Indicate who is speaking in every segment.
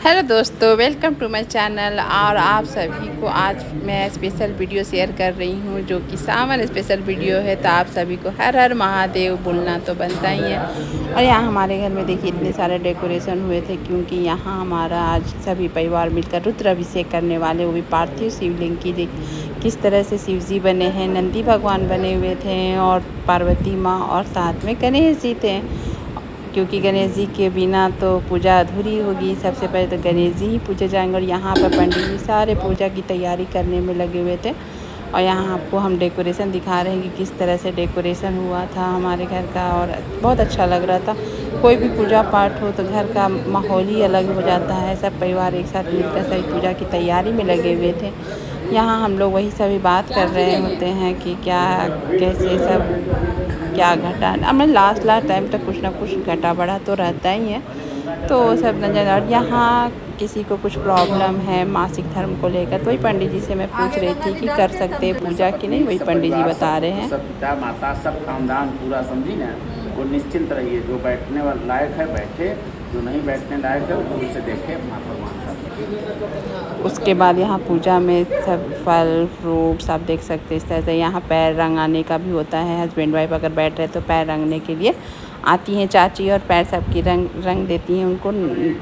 Speaker 1: Hello दोस्तों, welcome to my channel. और आप सभी को आज मैं स्पेशल वीडियो शेयर कर रही हूँ जो कि सावन स्पेशल वीडियो है। तो आप सभी को हर हर महादेव बोलना तो बनता ही है। और यहाँ हमारे घर में देखिए इतने सारे डेकोरेशन हुए थे क्योंकि यहाँ हमारा आज सभी परिवार मिलकर रुद्र अभिषेक करने वाले, वो भी पार्थिव शिवलिंग की। किस तरह से शिव जी बने हैं, नंदी भगवान बने हुए थे और पार्वती माँ और साथ में गणेश जी थे, क्योंकि गणेश जी के बिना तो पूजा अधूरी होगी। सबसे पहले तो गणेश जी ही पूजे जाएंगे। और यहाँ पर पंडित जी सारे पूजा की तैयारी करने में लगे हुए थे। और यहाँ आपको हम डेकोरेशन दिखा रहे हैं कि किस तरह से डेकोरेशन हुआ था हमारे घर का, और बहुत अच्छा लग रहा था। कोई भी पूजा पाठ हो तो घर का माहौल ही अलग हो जाता है। सब परिवार एक साथ मिलकर सभी पूजा की तैयारी में लगे हुए थे। यहाँ हम लोग वही सभी बात कर रहे होते हैं कि क्या कैसे सब क्या घटा, हमें लास्ट टाइम तक कुछ ना कुछ घटा बढ़ा तो रहता ही है। तो सब नजर। और यहाँ किसी को कुछ प्रॉब्लम है मासिक धर्म को लेकर, तो वही पंडित जी से मैं पूछ रही थी कि कर सकते हैं पूजा कि नहीं, वही पंडित जी बता रहे हैं।
Speaker 2: सब पिता माता सब खानदान पूरा समझी ना, वो निश्चिंत रहिए। जो बैठने वाला लायक है बैठे, जो नहीं बैठने लायक है वो उसे देखे अपना भगवान का।
Speaker 1: उसके बाद यहाँ पूजा में सब फल फ्रूट्स आप देख सकते हैं। इस तरह से यहाँ पैर रंगाने का भी होता है। हस्बैंड वाइफ अगर बैठ रहे तो पैर रंगने के लिए आती हैं चाची, और पैर सबकी रंग देती हैं उनको,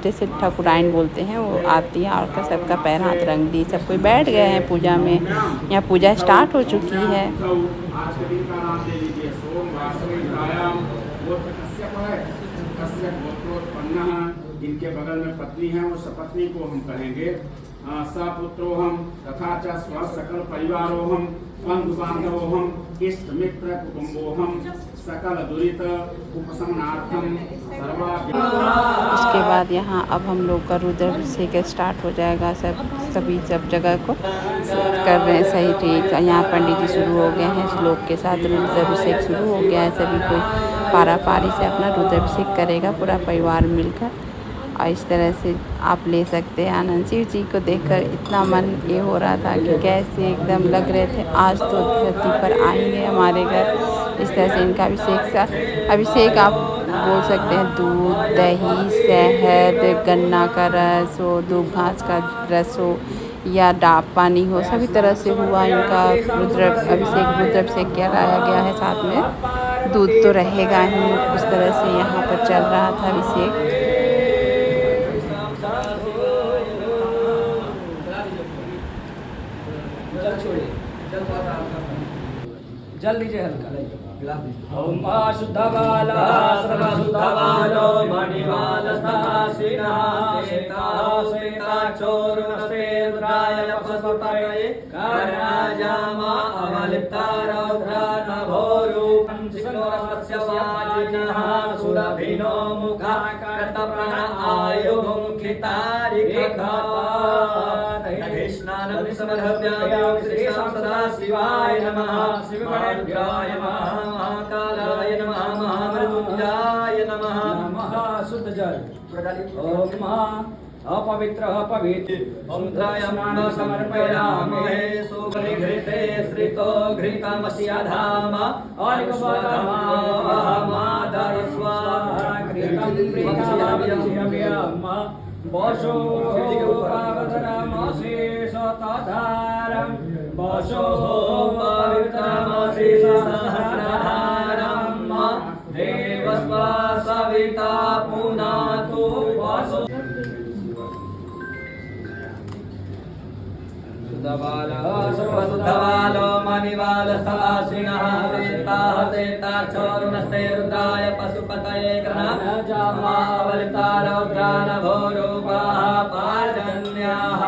Speaker 1: जैसे ठाकुराइन बोलते हैं वो आती है और सबका पैर हाथ रंग दी। सब कोई बैठ गए हैं पूजा में। यहाँ पूजा स्टार्ट हो चुकी है।
Speaker 2: जिनके बगल में पत्नी है वो सपत्नी को हम कहेंगे सपुत्रोहम तथा च स्व सकल परिवारोहम बंधु बांधवोहम इष्ट मित्र कुटुंबोहम सकल दुरित उपशमनार्थम सर्वा।
Speaker 1: उसके बाद यहाँ अब हम लोग का रुद्राभिषेक स्टार्ट हो जाएगा। सभी सब जगह को कर रहे हैं सही ठीक। यहाँ पंडित जी शुरू हो गए हैं श्लोक के साथ। रुद्राभिषेक शुरू हो गया है। सभी कोई पारा पारी से अपना रुद्राभिषेक करेगा पूरा परिवार मिलकर। और इस तरह से आप ले सकते हैं आनंद। शिव जी को देखकर इतना मन ये हो रहा था कि कैसे एकदम लग रहे थे आज तो धरती पर आएंगे हमारे घर। इस तरह से इनका अभिषेक आप बोल सकते हैं। दूध, दही, शहद, गन्ना का रस हो, दूब घास का रस हो या डाब पानी हो, सभी तरह से हुआ इनका रुद्राभिषेक कराया गया है। साथ में दूध तो रहेगा ही। उस तरह से यहाँ पर चल रहा था अभिषेक।
Speaker 3: जल दीजिए हल्का। ओम शुद्ध बाला सर्व शुद्ध बालो मणिवालस्था श्रीनाः श्वेता चोरुणस्ते रुद्राय पशुपतये कर्णाजामा अवलिप्ता रौद्रा नभोरूपं शिखरस्य वाजिनः सुरभिनो मुखा कर्तप्राण आयुमुखितारिका कृष्णानपि समर्प्यामि श्रीशां सदा शिवाय नमः। शिवगणेभ्याय नमः, महाकालाय नमः, महामृत्युंजयाय नमः। नमः शुद्ध जल। ओम अपवित्र समुद्रायमाण समर्पयामहे सुघृते श्रितो घृतमस्य धाम बशो पवित्रमशेष तधारं बशो पवित्रमशेष सहस्रधारं देवस्व सविता पुनातु बशो शुद्धबालो मणिवालस्थाश्रिणः श्वेताः श्वेता चोरुणस्ते रुद्राय पशुपतये कर्णाजामा अवलिप्ता रौद्रा नभोरूपाः पार्जन्याः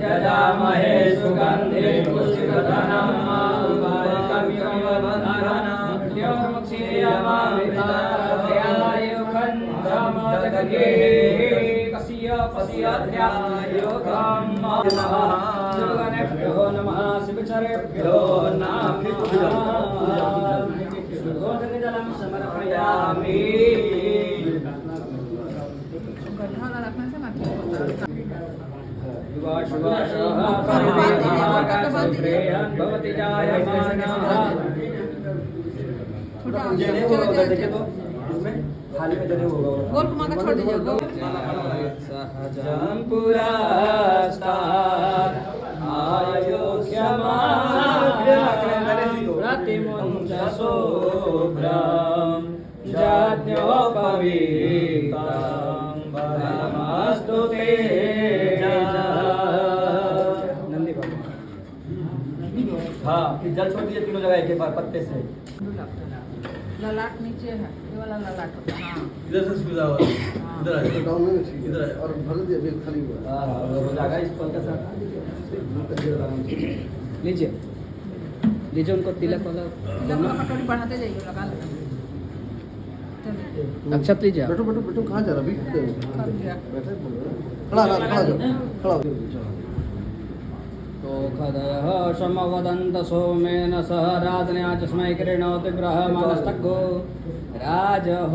Speaker 3: यजामहे सुगन्धिं पुष्टिवर्धनम् उर्वारुकमिव बन्धनम् मृत्योर्मुक्षीयमामृतायुखञ्जमजगगे योगनेभ्यो नमः शिवचरेभ्यो नमः। जलं समर्पयामि। भवति जायमानः। थाली में जने होगा
Speaker 4: गोल घुमा के छोड़ दीजिए गोल
Speaker 3: सहजं पुरस्तात् आयुष्यमाप्यप्रतिमुञ्च शुभ्रं जात्योपवीतं परमस्तु ते नंदी बाबा हाँ जल छोड़ दीजिए तीनों जगह एक बार पत्ते से
Speaker 4: ललाट नीचे है ये वाला ललाट होता है हाँ
Speaker 5: इधर से सुविधा हो इधर आ जाओ डाउन में इधर आ जाओ और भर दिया बिल खाली हुआ
Speaker 3: हाँ हो जाएगा इस पत्ते से लीजिए लीजिए उनको तिलक वाला
Speaker 4: कटोरी बढ़ाते जाइए लगा लो
Speaker 3: अक्षत लीजिए
Speaker 5: बैठो बैठो बैठो कहाँ जा रहा अभी
Speaker 4: कर दिया
Speaker 5: बैठे खड़ा खड़ा खड़ा जाओ खड़ा हो
Speaker 3: तो खदयः समवदन्त सोमेन सह राजन्या चस्मै कृणोति ब्रह्मणस्तग्गो राजः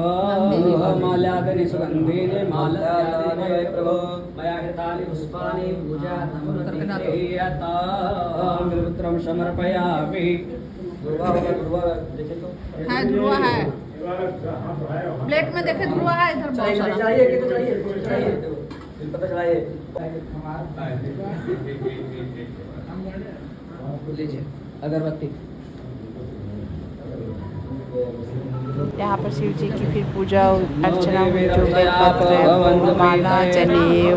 Speaker 3: माल्यादनि सुगन्धीनि माल्यादनि प्रभो मया कृतानि पुष्पाणि पूजार्थं गुरुपुत्रं समर्पयामि गुरुवा देखे तो
Speaker 4: है ध्रुवा है प्लेट में देखे ध्रुवा है इधर बहुत सारा
Speaker 3: चाहिए कि तो चाहिए पता चलाइए लीजिए अगरबत्ती
Speaker 1: यहाँ पर शिव जी की फिर पूजा अर्चना हुई जो बेलपत्र माला जनेऊ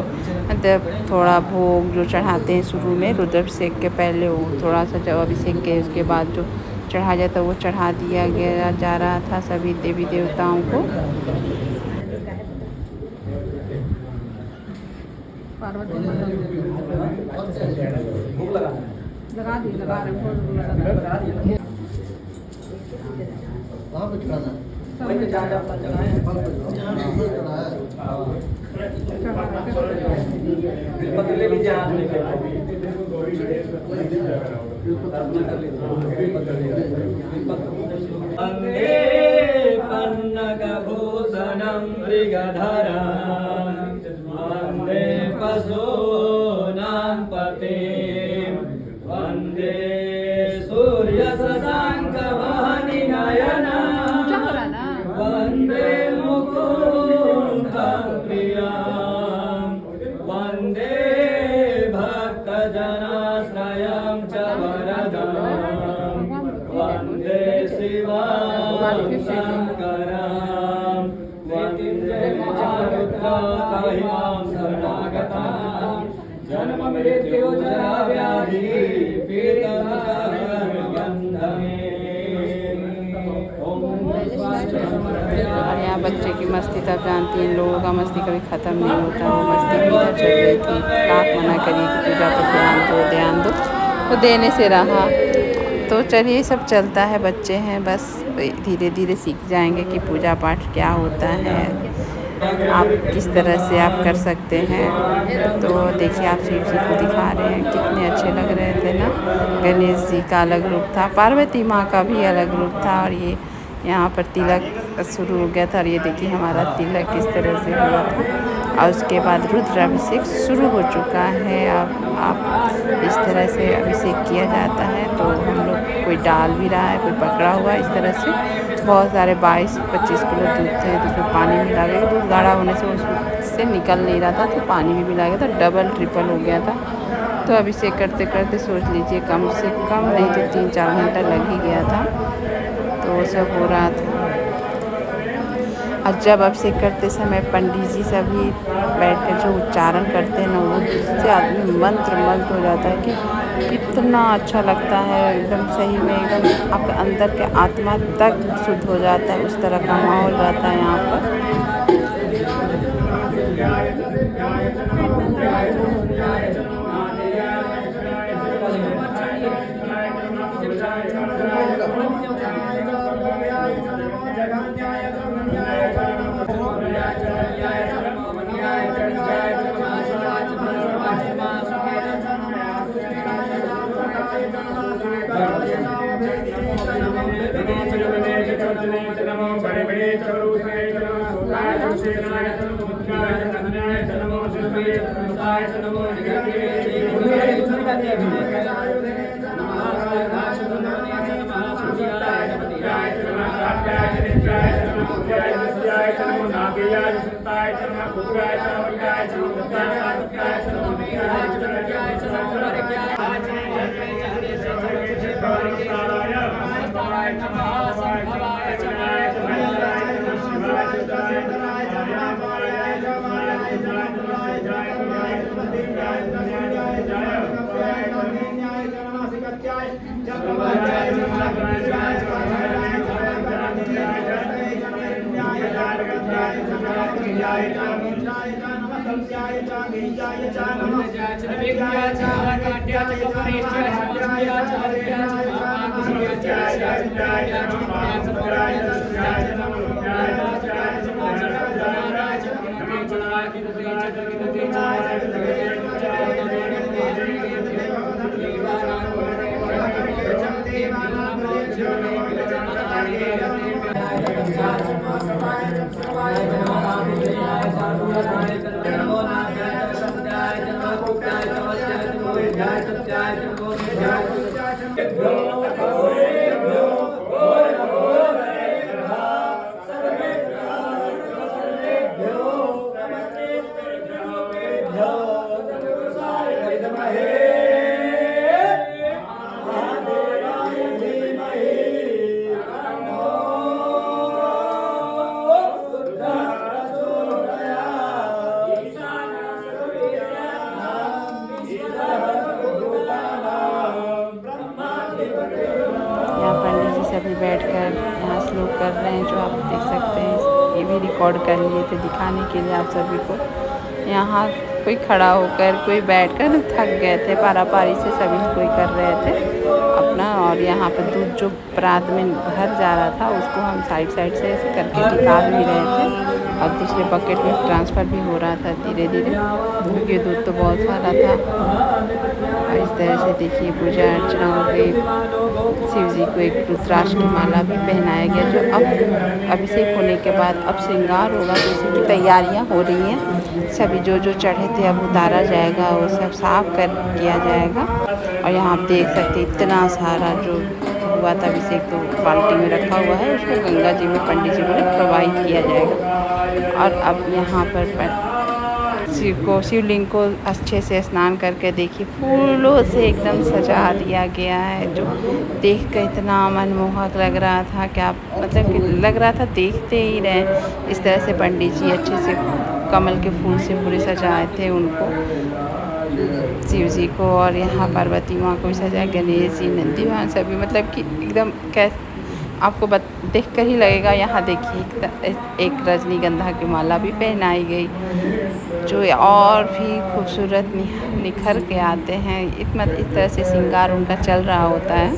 Speaker 1: मतलब थोड़ा भोग जो चढ़ाते हैं शुरू में रुद्राभिषेक के पहले वो थोड़ा सा जब अभिषेक के उसके बाद जो चढ़ा जाता वो चढ़ा दिया गया जा रहा था सभी देवी देवताओं को।
Speaker 4: पार्वती
Speaker 3: भूख लगा
Speaker 4: लगा दी लगा रहे
Speaker 3: लगा दिया
Speaker 5: वहाँ पे चढ़ाना है
Speaker 3: वहीं पे जहाँ जहाँ चढ़ाए हैं पत्ते ले लीजिए हाथ में वन्दे पन्नगभूषणं मृगधरं वन्दे पशूनां पतिं वन्दे सूर्यशशाङ्कवहनिनयनं वन्दे मुकुन्दं प्रियं वन्दे भक्तजनाश्रयं च वरदं वन्दे शिवं शङ्करं वन्दे मारुतामहिमां शरणागतां जन्म मृत्यु जरा व्याधि
Speaker 1: और यहाँ बच्चे की मस्ती तब जानती हैं लोगों का मस्ती कभी ख़त्म नहीं होता वो मस्ती भी इधर चल रही थी लाख मना करिए कि पूजा पर ध्यान दो वो देने से रहा। तो चलिए सब चलता है बच्चे हैं बस धीरे धीरे सीख जाएंगे कि पूजा पाठ क्या होता है आप किस तरह से आप कर सकते हैं। तो देखिए आप शिव जी को दिखा रहे हैं कितने अच्छे लग रहे थे ना। गणेश जी का अलग रूप था पार्वती माँ का भी अलग रूप था और ये यहाँ पर तिलक शुरू हो गया था और ये देखिए हमारा तिलक किस तरह से हुआ था और उसके बाद रुद्राभिषेक शुरू हो चुका है। अब आप इस तरह से अभिषेक किया जाता है तो हम लोग कोई डाल भी रहा है कोई पकड़ा हुआ है इस तरह से। बहुत सारे 22-25 किलो दूध थे तो उसमें पानी मिला गया दूध गाढ़ा होने से उससे निकल नहीं रहा था तो पानी भी मिला गया था डबल ट्रिपल हो गया था। तो अभिषेक करते करते सोच लीजिए कम से कम नहीं तो 3-4 घंटा लग ही गया था। तो वो सब हो रहा था और जब अभिषेक करते समय पंडित जी सभी बैठ कर जो उच्चारण करते हैं ना वो उससे आदमी मंत्र हो जाता है कि कितना अच्छा लगता है एकदम सही में एकदम आपके अंदर के आत्मा तक शुद्ध हो जाता है उस तरह का माहौल रहता है यहाँ पर।
Speaker 2: नमः नमो कुबेराय नमस्याय च नमो नागेयाय सुताय च नमो कुबेराय च नमो विद्याय च नमो विद्याय च नमो विद्याय च नमो विद्याय च नमो
Speaker 1: सभी बैठकर यहाँ श्लोक कर रहे हैं, जो आप देख सकते हैं। ये भी रिकॉर्ड कर लिए थे दिखाने के लिए आप सभी को। यहाँ कोई खड़ा होकर, कोई बैठकर थक गए थे, पारापारी से सभी कोई कर रहे थे अपना। और यहाँ पर दूध जो परात में भर जा रहा था उसको हम साइड साइड से ऐसे करके निकाल भी रहे थे और दूसरे बकेट में ट्रांसफ़र भी हो रहा था धीरे धीरे, क्योंकि दूध तो बहुत सारा था। और इस तरह से देखिए पूजा अर्चना हो गई। शिव जी को एक रुद्राक्ष की माला भी पहनाया गया, जो अब अभिषेक होने के बाद अब श्रृंगार होगा, तो उसी की तैयारियां हो रही हैं। सभी जो जो चढ़े थे अब उतारा जाएगा, वो सब साफ कर किया जाएगा। और यहाँ आप देख सकते इतना सारा जो हुआ था अभिषेक, तो बाल्टी में रखा हुआ है, उसको गंगा जी में पंडित जी को प्रवाहित किया जाएगा। और अब यहाँ पर शिवलिंग को अच्छे से स्नान करके देखिए फूलों से एकदम सजा दिया गया है, जो देख कर इतना मनमोहक लग रहा था कि आप मतलब कि लग रहा था देखते ही रहे। इस तरह से पंडित जी अच्छे से कमल के फूल से पूरे सजाए थे उनको, शिव जी को। और यहाँ पार्वती माँ को भी सजाया, गणेश जी, नंदी भगवान सभी, मतलब कि एकदम आपको देख कर ही लगेगा। यहाँ देखिए एक रजनीगंधा की माला भी पहनाई गई, जो और भी खूबसूरत निखर के आते हैं। इस तरह से श्रृंगार उनका चल रहा होता है।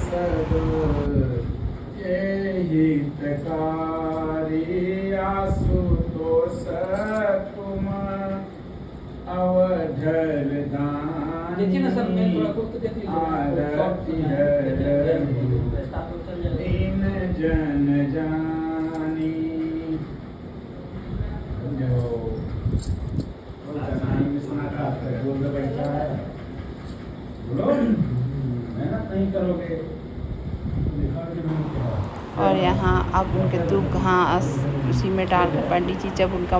Speaker 3: देखिए ना सब, मैं थोड़ा खुद देख लीजिए।
Speaker 2: जन जानी
Speaker 1: और यहाँ अब उनके दुख घास उसी में डालकर पंडित जी जब उनका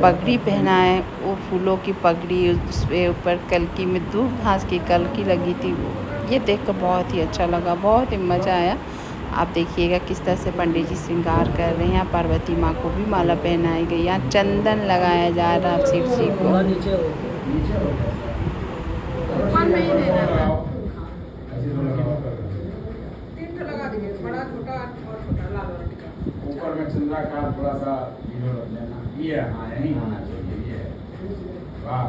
Speaker 1: पगड़ी पहनाए, वो फूलों की पगड़ी, उसके ऊपर कलकी में दूब घास की कलकी लगी थी। ये देखकर बहुत ही अच्छा लगा, बहुत ही मज़ा आया। आप देखिएगा किस तरह से पंडित जी श्रृंगार कर रहे हैं। यहाँ पार्वती माँ को भी माला पहनाई गई, यहाँ चंदन लगाया जा रहा है शिव जी को।
Speaker 2: ऊपर में चंद्राकार थोड़ा सा रख लेना, ये हाँ यही होना चाहिए। ये वाह,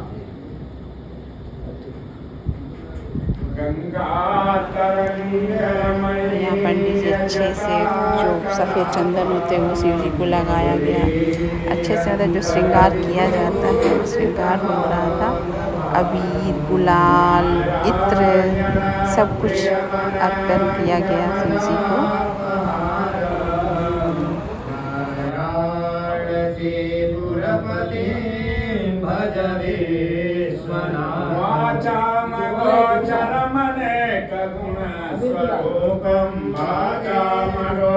Speaker 1: यहाँ पंडित जी अच्छे से जो सफ़ेद चंदन होते हैं वो शिव जी को लगाया गया, अच्छे से मतलब जो श्रृंगार किया जाता है वो श्रृंगार हो रहा था। अबीर, गुलाल, इत्र सब कुछ अर्पण किया गया शिव जी को।
Speaker 2: स्वरूपम भाजामगोचरमनेक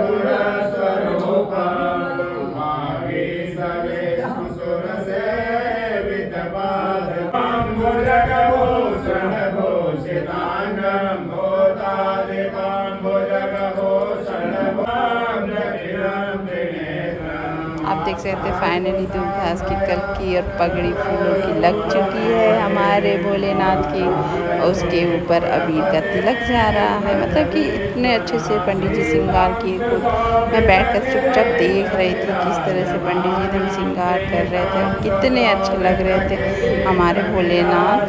Speaker 2: गुण
Speaker 1: आप देख सकते हैं फाइनली तो घास की कलकी और पगड़ी फूलों की लग चुकी है हमारे भोलेनाथ की, और उसके ऊपर अबीर का तिलक जा रहा है। मतलब कि इतने अच्छे से पंडित जी श्रृंगार किए। मैं बैठकर चुपचाप देख रही थी किस तरह से पंडित जी एकदम श्रृंगार कर रहे थे और कितने अच्छे लग रहे थे हमारे भोलेनाथ।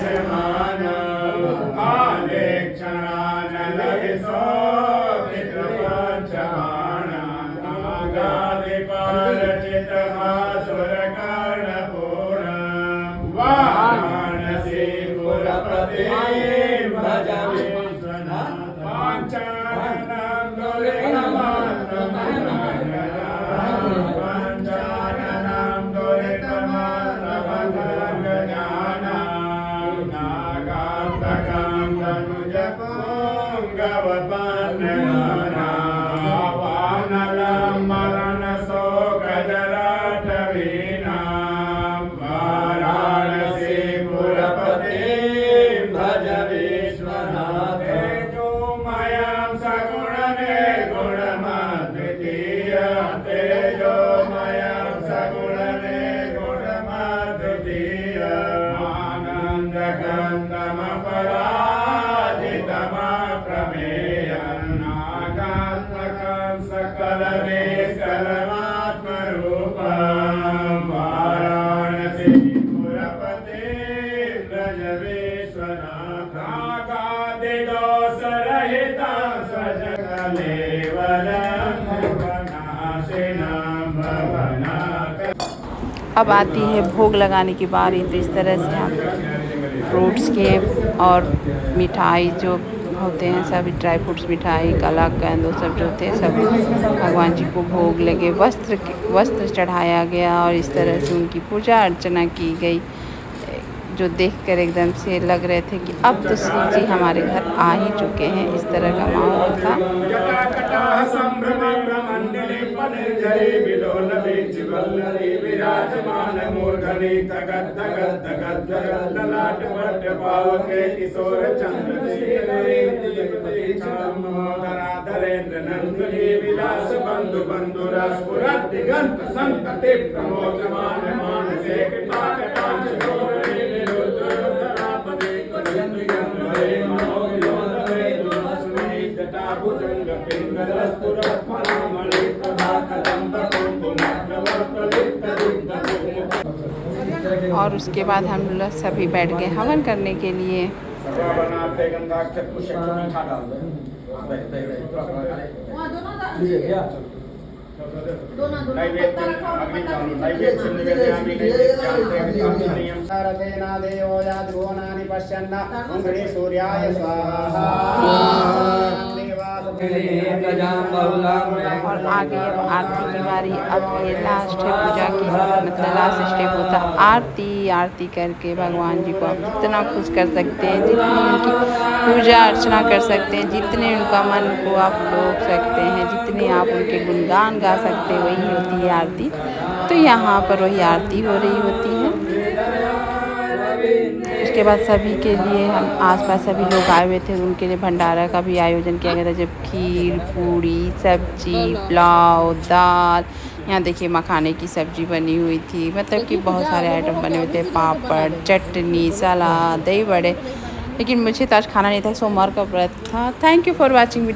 Speaker 1: अब आती है भोग लगाने की बारी। तो इस तरह से हम फ्रूट्स के और मिठाई जो होते हैं सभी ड्राई फ्रूट्स, मिठाई, कलाकंद, वो सब जो होते हैं सब भगवान जी को भोग लगे। वस्त्र चढ़ाया गया और इस तरह से उनकी पूजा अर्चना की गई, जो देखकर एकदम से लग रहे थे कि अब तो शिव जी हमारे घर आ ही चुके हैं। इस तरह का माहौल था। और उसके बाद हम लोग सभी बैठ गए हवन करने के लिए। और आगे अब आरती की बारी। अब ये लास्ट है पूजा की, मतलब लास्ट स्टेप होता है आरती। आरती करके भगवान जी को आप जितना खुश कर सकते हैं, जितनी उनकी पूजा अर्चना कर सकते हैं, जितने उनका मन को आप रोक सकते हैं, जितने आप उनके गुणगान गा सकते हैं, वही होती है आरती। तो यहाँ पर वही आरती हो रही होती है। उसके बाद सभी के लिए हम आसपास सभी लोग आए हुए थे, उनके लिए भंडारा का भी आयोजन किया गया था, जब खीर, पूड़ी, सब्जी, पुलाव, दाल, यहाँ देखिए मखाने की सब्ज़ी बनी हुई थी। मतलब कि बहुत सारे आइटम बने हुए थे, पापड़, चटनी, सलाद, दही बड़े। लेकिन मुझे तो आज खाना नहीं था, सोमवार का व्रत था। Thank you for watching.